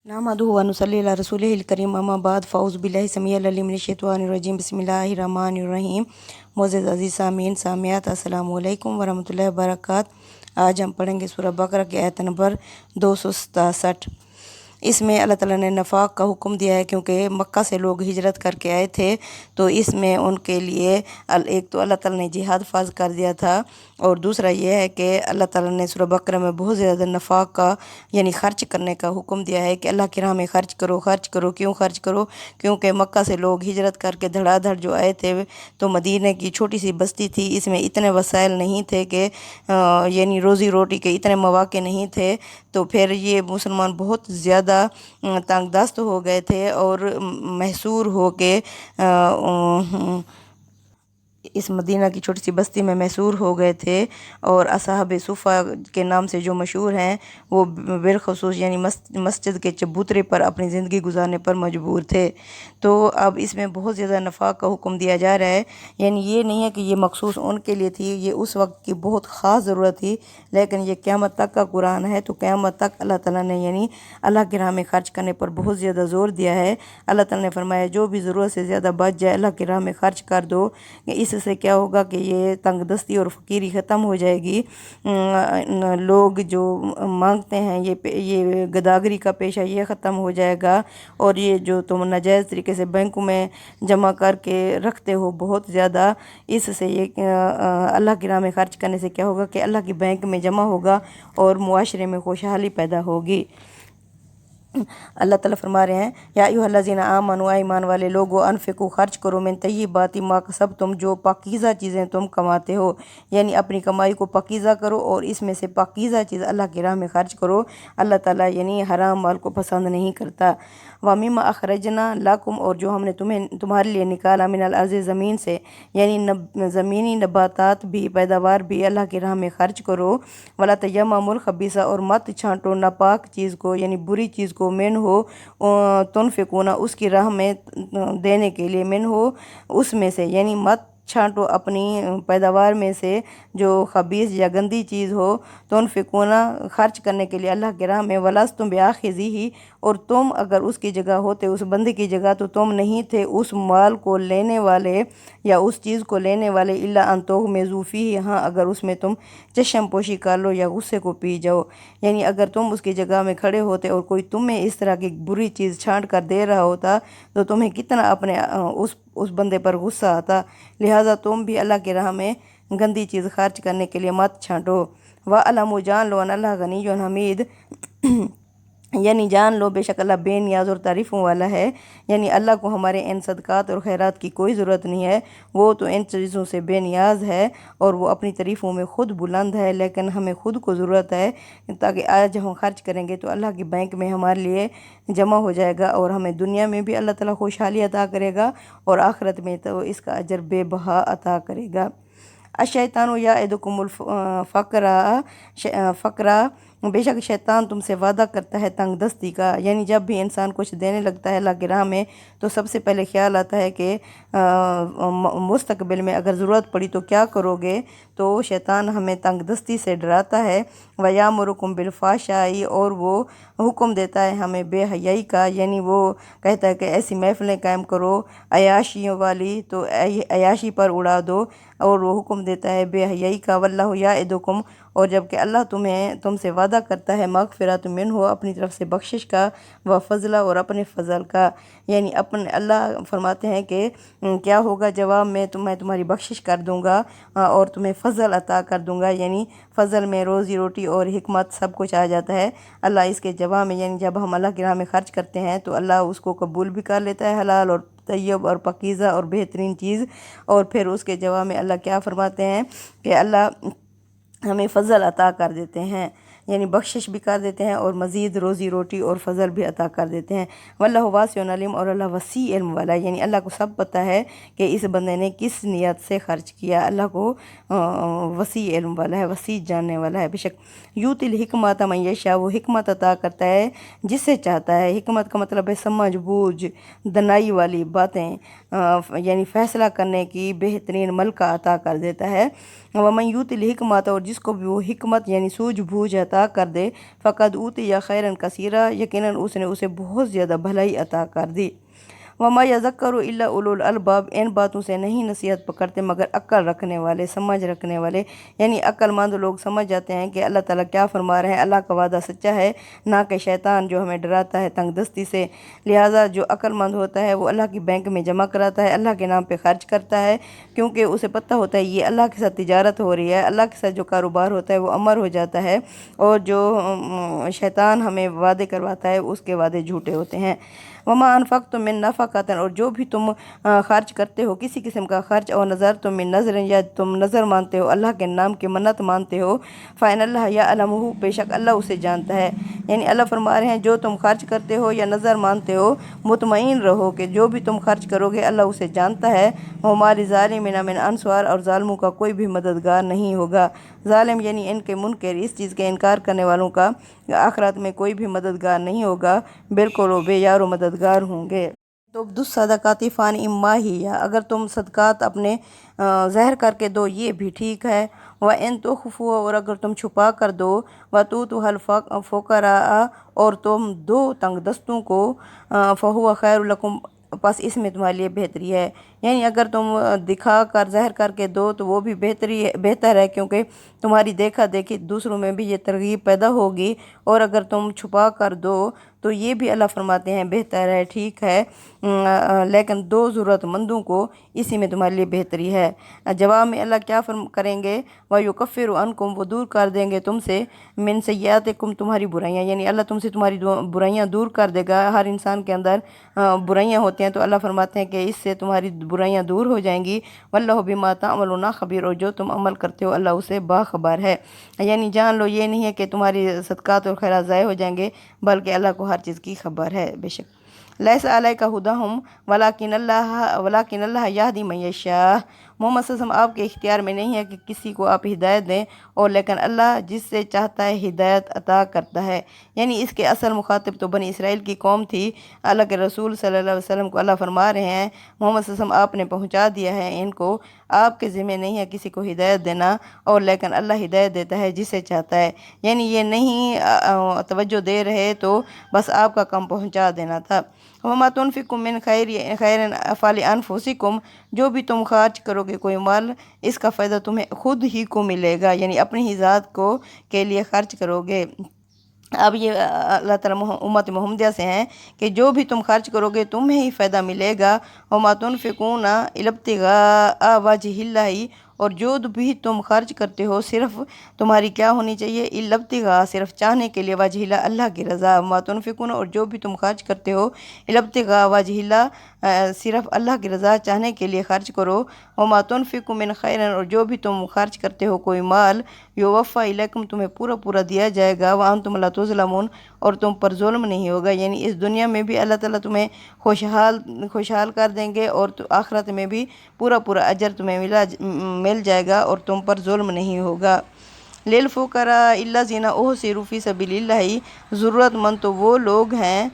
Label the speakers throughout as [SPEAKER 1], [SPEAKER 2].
[SPEAKER 1] नहमदुहु व नुसल्ली अला रसूलिहिल करीम अम्मा बाद फ़ाउज़ु बिल्लाहि समीअल अलीम मिनश शैतानिर रजीम बिस्मिल्लाहिर रहमानिर रहीम। मोअज़्ज़ज़ अज़ीज़ सामीन सामियात अस्सलामु अलैकुम व रहमतुल्लाहि व बरकातहू। आज हम पढ़ेंगे सूरह बकरा की आयत नंबर 267। इसमें अल्लाह ताला ने नफाक का हुक्म दिया है, क्योंकि मक्का से लोग हिजरत करके आए थे, तो इसमें उनके लिए एक तो अल्लाह ताला ने जिहाद फ़र्ज़ कर दिया था, और दूसरा ये है कि अल्लाह ताला ने सूरह बकरा में बहुत ज़्यादा नफाक का यानी ख़र्च करने का हुक्म दिया है कि अल्लाह की राह में ख़र्च करो ख़र्च करो। क्यों ख़र्च करो? क्योंकि मक्का से लोग हिजरत करके धड़ाधड़ जो आए थे, तो मदीने की छोटी सी बस्ती थी, इसमें इतने वसाइल नहीं थे कि यानी रोज़ी रोटी के इतने मौक़े नहीं थे, तो फिर ये मुसलमान बहुत ज़्यादा तंगदस्त हो गए थे और महसूर हो के इस मदीना की छोटी सी बस्ती में महसूर हो गए थे। और असहाब सुफ़ा के नाम से जो मशहूर हैं, वो बिलखसूस यानी मस्जिद के चबूतरे पर अपनी ज़िंदगी गुजारने पर मजबूर थे। तो अब इसमें बहुत ज़्यादा नफाक का हुक्म दिया जा रहा है, यानी ये नहीं है कि ये मखसूस उनके लिए थी, ये उस वक्त की बहुत ख़ास ज़रूरत थी, लेकिन ये क़यामत तक का कुरान है, तो क़यामत तक अल्लाह ताला ने यानी अल्लाह की राह में ख़र्च करने पर बहुत ज़्यादा ज़ोर दिया है। अल्लाह ताला ने फरमाया, जो भी ज़रूरत से ज़्यादा बच जाए अल्लाह की राह में ख़र्च कर दो। इससे क्या होगा कि ये तंगदस्ती और फ़कीरी ख़त्म हो जाएगी। लोग जो मांगते हैं, ये गदागरी का पेशा ये ख़त्म हो जाएगा, और ये जो तुम नाजायज़ तरीके से बैंकों में जमा करके रखते हो बहुत ज़्यादा, इससे ये अल्लाह की राह में ख़र्च करने से क्या होगा कि अल्लाह की बैंक में जमा होगा और मुआशरे में खुशहाली पैदा होगी। अल्लाह ताला फरमा रहे हैं, या अय्युहल्लज़ीना आमनू, ईमान वाले लोगो, अनफ़िकू खर्च करो, मिन तय्यिबाति मा कसबतुम, जो पाकीज़ा चीज़ें तुम कमाते हो, यानी अपनी कमाई को पाकीज़ा करो और इसमें से पाकीज़ा चीज़ अल्लाह की राह में खर्च करो। अल्लाह ताला यानी हराम माल को पसंद नहीं करता। व मिम्मा अखरजना लकुम, और जो हमने तुम्हारे लिए निकाला, मिनल अर्ज़ि, ज़मीन से, यानी ज़मीनी नबातात भी, पैदावार भी अल्लाह की राह में खर्च करो। वला तयम्ममुल खबीसा, और मत छांटो नापाक चीज़ को, यानी बुरी चीज़ को, मिन हो तुनफिकूना, उसकी राह में देने के लिए, मिन हो उसमें से, यानी मत छांटो अपनी पैदावार में से जो खबीस या गंदी चीज़ हो, तुनफिकूना खर्च करने के लिए अल्लाह की राह में। वलस्तुम बिआखिज़िही, और तुम अगर उसकी जगह होते, उस बंदे की जगह, तो तुम नहीं थे उस माल को लेने वाले या उस चीज़ को लेने वाले, इल्ला अन तुग़मिज़ू फ़ीही, हाँ अगर उसमें तुम चश्म पोशी कर लो या गुस्से को पी जाओ। यानी अगर तुम उसकी जगह में खड़े होते और कोई तुम्हें इस तरह की बुरी चीज़ छांट कर दे रहा होता, तो तुम्हें कितना अपने उस बंदे पर गुस्सा आता। लिहाजा तुम भी अल्लाह की राह में गंदी चीज़ खर्च करने के लिए मत छांटो। व अलमु, जान लो, अल्लाह गनीयुन हमीद, यानी जान लो बेशक अल्लाह बेनियाज और तारीफ़ों वाला है। यानी अल्लाह को हमारे इन सदक़ात और खैरात की कोई ज़रूरत नहीं है, वो तो इन चीज़ों से बेनियाज है और वो अपनी तारीफ़ों में ख़ुद बुलंद है, लेकिन हमें ख़ुद को ज़रूरत है, ताकि आज हम खर्च करेंगे तो अल्लाह की बैंक में हमारे लिए जमा हो जाएगा, और हमें दुनिया में भी अल्लाह ताला खुशहाली अता करेगा और आखिरत में तो इसका अजर बेबहा अता करेगा। अशैतानु याइदुकुमुल फ़क़रा, बेशक शैतान तुमसे वादा करता है तंगदस्ती का। यानी जब भी इंसान कुछ देने लगता है अल्लाह की राह में, तो सबसे पहले ख्याल आता है कि मुस्तकबिल में अगर ज़रूरत पड़ी तो क्या करोगे, तो शैतान हमें तंगदस्ती से डराता है। व यामुरुकुम बिलफ़ाहशाई, और वो हुक्म देता है हमें बेहयाई का, यानी वो कहता है कि ऐसी महफ़िलें कायम करो अयाशियों वाली, तो अयाशी पर उड़ा दो, और वो हुक्म देता है बेहयाई का। वल्लाहु याइदुकुम, और जबकि अल्लाह तुमसे वादा करता है मग़फ़िरत मिन्हु, अपनी तरफ से बख्शिश का, व फ़ज़ला, और अपने फ़ज़ल का। यानी अपने अल्लाह फरमाते हैं कि क्या होगा जवाब में, मैं तुम्हारी बख्शिश कर दूँगा और तुम्हें फ़ज़ल अता कर दूँगा। यानी फ़ज़ल में रोज़ी रोटी और हिकमत सब कुछ आ जाता है। अल्लाह इसके जवाब में, यानी जब हम अल्लाह की राह में ख़र्च करते हैं तो अल्लाह उसको कबूल भी कर लेता है, हलाल और तैयब और पकीज़ा और बेहतरीन चीज़। और फिर उसके जवाब में अल्लाह क्या फरमाते हैं कि अल्लाह हमें फ़ज़ल अता कर देते हैं, यानी बख्शिश भी कर देते हैं और मज़ीद रोज़ी रोटी और फ़ज़ल भी अता कर देते हैं। वल्लाहु वासिउन अलीम, और अल्लाह वसी इल्म वाला है, यानी अल्लाह को सब पता है कि इस बंदे ने किस नियत से ख़र्च किया। अल्लाह को वसी इल्म वाला है, वसी जानने वाला है। बेशक यूतिल हिकमत मन यशा, वो हिकमत अता करता है जिससे चाहता है। हिकमत का मतलब है समझ बूझ, दनाई वाली बातें, यानी फ़ैसला करने की बेहतरीन मलका अता कर देता है। वमन यूतिल हिकमत, और जिसको भी वो हिकमत यानी सूझ बूझ अता कर दे, फ़क़द ऊतिया खैरन कसीरा, यकीनन उसने उसे बहुत ज़्यादा भलाई अता कर दी। वमा यज़क्करु इल्ला उलुल अलबाब, इन बातों से नहीं नसीहत पकड़ते मगर अक्ल रखने वाले, समझ रखने वाले, यानी अक्लमंद लोग समझ जाते हैं कि अल्लाह ताला क्या फरमा रहे हैं, अल्लाह का वादा सच्चा है, ना कि शैतान जो हमें डराता है तंगदस्ती से। लिहाजा जो अक्लमंद होता है वो अल्लाह की बैंक में जमा कराता है, अल्लाह के नाम पे खर्च करता है, क्योंकि उसे पता होता है ये अल्लाह के साथ तिजारत हो रही है, अल्लाह के साथ जो कारोबार होता है वो अमर हो जाता है, और जो शैतान हमें वादे करवाता है उसके वादे झूठे होते हैं। वमा अनफ़क़्तुम मिन नफ़क़तिन, और जो भी तुम खर्च करते हो किसी किस्म का खर्च, और नज़र तुम मिन नज़र, या तुम नज़र मानते हो अल्लाह के नाम की मन्नत मानते हो, फ़इन्नल्लाह यअलमुहु, बेशक अल्लाह उसे जानता है। यानी अल्लाह फरमा रहे हैं जो तुम खर्च करते हो या नज़र मानते हो, मुतमईन रहो कि जो भी तुम खर्च करोगे अल्लाह उसे जानता है। हमारी ज़ालिमीना मिन अंसवार, और ज़ालिमों का कोई भी मददगार नहीं होगा। ज़ालिम यानी इनके मुनकर, इस चीज़ के इनकार करने वालों का आखिरत में कोई भी मददगार नहीं होगा, बिल्कुल वो बेयार व मददगार होंगे। तो दुस्सदक़ाति फ़ान इम्मा ही, या अगर तुम सदक़ात अपने ज़हर करके दो ये भी ठीक है। व इन तुख़्फ़ू, और अगर तुम छुपा कर दो, व तुतुल फ़ुक़रा, और तुम दो तंगदस्तों को, फ़हुव खैरुल लकुम, बस इसमें तुम्हारे लिए बेहतरी है। यानी अगर तुम दिखा कर ज़हर करके दो तो वो भी बेहतर है, क्योंकि तुम्हारी देखा देखी दूसरों में भी ये तरगीब पैदा होगी, और अगर तुम छुपा कर दो तो ये भी अल्लाह फरमाते हैं बेहतर है, ठीक है, लेकिन दो ज़रूरतमंदों को इसी में तुम्हारे लिए बेहतरी है। जवाब में अल्लाह क्या करेंगे, व युकफ़िरु अन्कुम, वो दूर कर देंगे तुमसे, मिन सय्यातिकुम, तुम्हारी बुराइयाँ, यानी अल्लाह तुमसे तुम्हारी बुराइयाँ दूर कर देगा। हर इंसान के अंदर बुराइयाँ होती हैं, तो अल्लाह फरमाते हैं कि इससे तुम्हारी बुराइयाँ दूर हो जाएंगी। वल्लाहु बिमा तामलूना खबीर, और जो तुम अमल करते हो अल्लाह उसे बाखबर है। यानी जान लो ये नहीं है कि तुम्हारी सदक़ात और खैरात ज़ाय हो जाएंगे, बल्कि अल्लाह को हर चीज़ की खबर है। बेशक लैसा अलैका हुदाहुम वलाकिन्नल्लाह यहदी मन यशाअ, मोहम्मद सल्लल्लाहु अलैहि वसल्लम आपके इख्तियार में नहीं है कि किसी को आप हिदायत दें, और लेकिन अल्लाह जिससे चाहता है हिदायत अता करता है। यानी इसके असल मुखातिब तो बनी इसराइल की कौम थी। अल्लाह के रसूल सल्लल्लाहु अलैहि वसल्लम को अल्लाह फरमा रहे हैं मोहम्मद सल्लल्लाहु अलैहि वसल्लम आपने पहुँचा दिया है इनको, आपके ज़िम्मे नहीं है किसी को हिदायत देना, और लेकिन अल्लाह हिदायत देता है जिसे चाहता है। यानी ये नहीं तवज्जो दे रहे तो बस आपका काम पहुँचा देना था। वमा तुनफ़िक़ू मिन खैरिन फ़लिअन्फ़ुसिकुम, जो भी तुम खर्च करोगे कोई माल, इसका फ़ायदा तुम्हें खुद ही को मिलेगा, यानी अपनी ही ज़ात को के लिए खर्च करोगे। अब ये अल्लाह ताला उम्मत मुहम्मदिया से हैं कि जो भी तुम खर्च करोगे तुम्हें ही फ़ायदा मिलेगा। वमा तुनफ़िक़ूना इब्तिग़ाअ वजहिल्लाहि, और जो भी तुम खर्च करते हो सिर्फ़ तुम्हारी क्या होनी चाहिए, इब्तिग़ा, सिर्फ चाहने के लिए, वजहिल्लाह, अल्लाह की रज़ा। वमा तुनफ़िक़ून, और जो भी तुम खर्च करते हो इब्तिग़ाअ वजहिल्लाह, सिर्फ अल्लाह की रज़ा चाहने के लिए खर्च करो। वमा तुनफ़िक़ू मिन खैरिन, और जो भी तुम खर्च करते हो कोई माल, युवफ़्फ़ा इलैकुम, तुम्हें पूरा पूरा दिया जाएगा, व अंतुम ला तुज़लमून, और तुम पर जुल्म नहीं होगा। यानी इस दुनिया में भी अल्लाह ताला तुम्हें खुशहाल कर देंगे, और आखिरत में भी पूरा पूरा अजर तुम्हें मिल जाएगा, और तुम पर जुल्म नहीं होगा। लिल फ़ुक़रा इल्लज़ीना उहसिरू फ़ी सबिलिल्लाहि, ज़रूरतमंद तो वो लोग हैं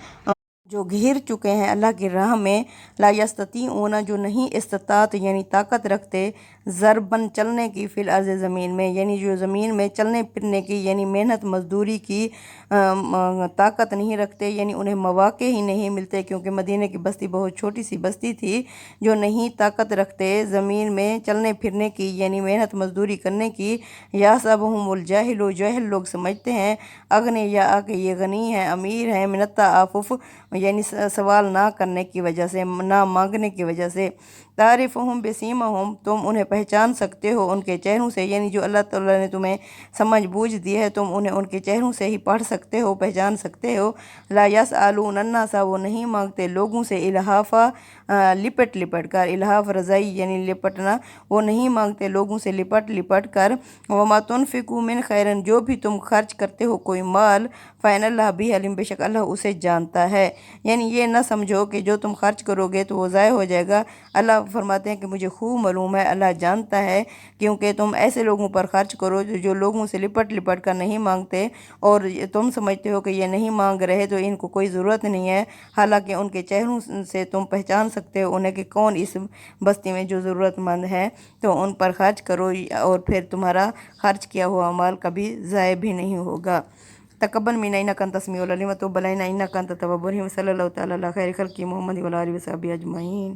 [SPEAKER 1] जो घिर चुके हैं अल्लाह की राह में, ला यस्ततीऊना, जो नहीं इस्तात यानी ताकत रखते, ज़रबन चलने की, फ़िल अर्ज़ ज़मीन में, यानी जो ज़मीन में चलने फिरने की यानी मेहनत मजदूरी की ताकत नहीं रखते, यानी उन्हें मौक़े ही नहीं मिलते, क्योंकि मदीने की बस्ती बहुत छोटी सी बस्ती थी। जो नहीं ताकत रखते ज़मीन में चलने फिरने की यानी मेहनत मजदूरी करने की, या सबहुमुल जाहिलु, जाहिल लोग समझते हैं, अगने या आके ये गनी हैं, अमीर हैं, मिनत्ता आफुफ, यानी सवाल ना करने की वजह से, ना मांगने की वजह से। तारिफ़ुहुम बिसीमहुम, तुम उन्हें पहचान सकते हो उनके चेहरों से, यानी जो अल्लाह ताला ने तुम्हें समझ बूझ दी है तुम उन्हें उनके चेहरों से ही पढ़ सकते हो, पहचान सकते हो। ला यसअलून अन्नासा, वो नहीं मांगते लोगों से, इल्हाफ़ा, लिपट लिपट कर, इल्हाफ़ रज़ाई यानी लिपटना, वो नहीं मांगते लोगों से लिपट लिपट कर। वमा तुनफ़िक़ू मिन खैरिन, जो भी तुम खर्च करते हो कोई माल, फ़इन्नल्लाह बिही अलीम, बेशक अल्लाह उसे जानता है। यानी ये ना समझो कि जो तुम खर्च करोगे तो वो ज़ाय हो जाएगा। अल्लाह فرماتے ہیں کہ مجھے خوب معلوم ہے، اللہ جانتا ہے، کیونکہ تم ایسے لوگوں پر خرچ کرو جو لوگوں سے لپٹ لپٹ کر نہیں مانگتے، اور تم سمجھتے ہو کہ یہ نہیں مانگ رہے تو ان کو کوئی ضرورت نہیں ہے، حالانکہ ان کے چہروں سے تم پہچان سکتے ہو انہیں کہ کون اس بستی میں جو ضرورت مند ہے، تو ان پر خرچ کرو، اور پھر تمہارا خرچ کیا ہوا مال کبھی ضائع بھی نہیں ہوگا۔ تقبل منا انک انت السمیع العلیم وتب علینا انک انت التواب الرحیم۔ صلی اللہ تعالیٰ علی خیر خلقہ محمد وعلی آلہ وصحبہ اجمعین۔